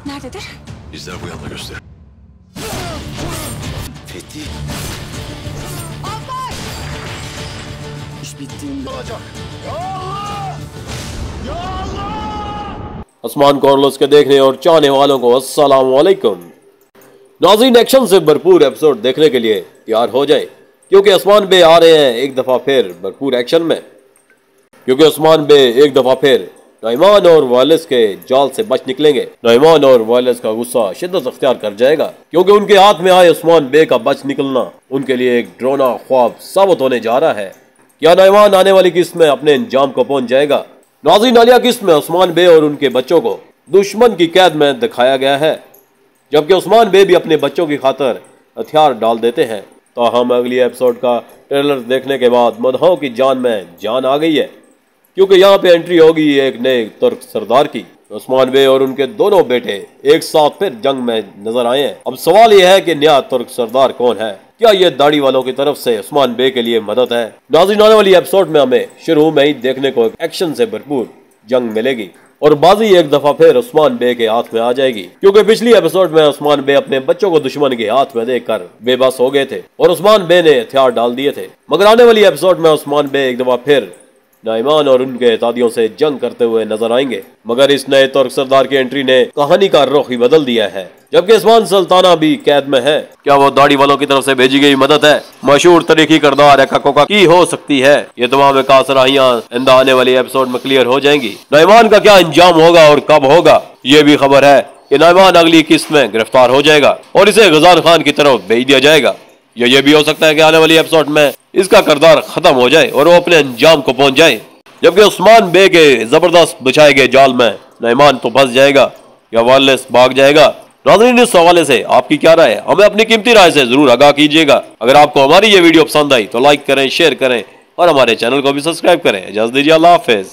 Nerededir? Bizler bu yanına göster. Fethi. Albay! İş bittiğinde olacak. आसमान कॉर्लोस के देखने और चाहने वालों को अस्सलाम वालेकुम। नाज़रीन, एक्शन से भरपूर एपिसोड देखने के लिए तैयार हो जाए, क्योंकि उस्मान बे आ रहे हैं एक दफ़ा फिर भरपूर एक्शन में। क्योंकि उस्मान बे एक दफ़ा फिर नईमान और वालिस के जाल से बच निकलेंगे। नईमान और वालिस का गुस्सा शिद्दत अख्तियार कर जाएगा, क्योंकि उनके हाथ में आए उस्मान बे का बच निकलना उनके लिए एक डरावना ख्वाब साबित होने जा रहा है। क्या नईमान आने वाली किस्त में अपने अंजाम को पहुंच जाएगा? नाज़रीन, हालिया किस्त में उस्मान बे और उनके बच्चों को दुश्मन की कैद में दिखाया गया है, जबकि उस्मान बे भी अपने बच्चों की खातर हथियार डाल देते हैं। तो हम अगली एपिसोड का ट्रेलर देखने के बाद मदहों की जान में जान आ गई है, क्योंकि यहाँ पे एंट्री होगी एक नए तुर्क सरदार की। उस्मान बे और उनके दोनों बेटे एक साथ फिर जंग में नजर आए हैं। अब सवाल यह है कि नया तुर्क सरदार कौन है? क्या ये दाढ़ी वालों की तरफ से उस्मान बे के लिए मदद है? नाज़रीन, आने वाली एपिसोड में हमें शुरू में ही देखने को एक एक्शन से भरपूर जंग मिलेगी और बाजी एक दफा फिर उस्मान बे के हाथ में आ जाएगी, क्योंकि पिछली एपिसोड में उस्मान बे अपने बच्चों को दुश्मन के हाथ में देखकर बेबस हो गए थे और उस्मान बे ने हथियार डाल दिए थे। मगर आने वाली एपिसोड में उस्मान बे एक दफा फिर नईमान और उनके इत्यादियों से जंग करते हुए नजर आएंगे। मगर इस नए तुर्क सरदार की एंट्री ने कहानी का रुख ही बदल दिया है, जबकि उस्मान सुल्ताना भी कैद में है। क्या वो दाढ़ी वालों की तरफ से भेजी गई मदद है? मशहूर तरीकी करदार एकाकोका की हो सकती है? ये तमाम कासराहियां इंदा आने वाली एपिसोड में क्लियर हो जाएंगी। नईमान का क्या अंजाम होगा और कब होगा? ये भी खबर है कि नईमान अगली किस्त में गिरफ्तार हो जाएगा और इसे गजान खान की तरफ भेज दिया जाएगा। ये भी हो सकता है कि आने वाली एपिसोड में इसका किरदार खत्म हो जाए और वो अपने अंजाम को पहुंच जाए, जबकि उस्मान बे के जबरदस्त बिछाए गए जाल में नईमान तो फंस जाएगा या वालिस भाग जाएगा। नाज़रीन, इस हवाले से आपकी क्या राय है? हमें अपनी कीमती राय से जरूर आगाह कीजिएगा। अगर आपको हमारी ये वीडियो पसंद आई तो लाइक करें, शेयर करें और हमारे चैनल को भी सब्सक्राइब करें। इजाज़त दीजिए, अल्लाह हाफिज़।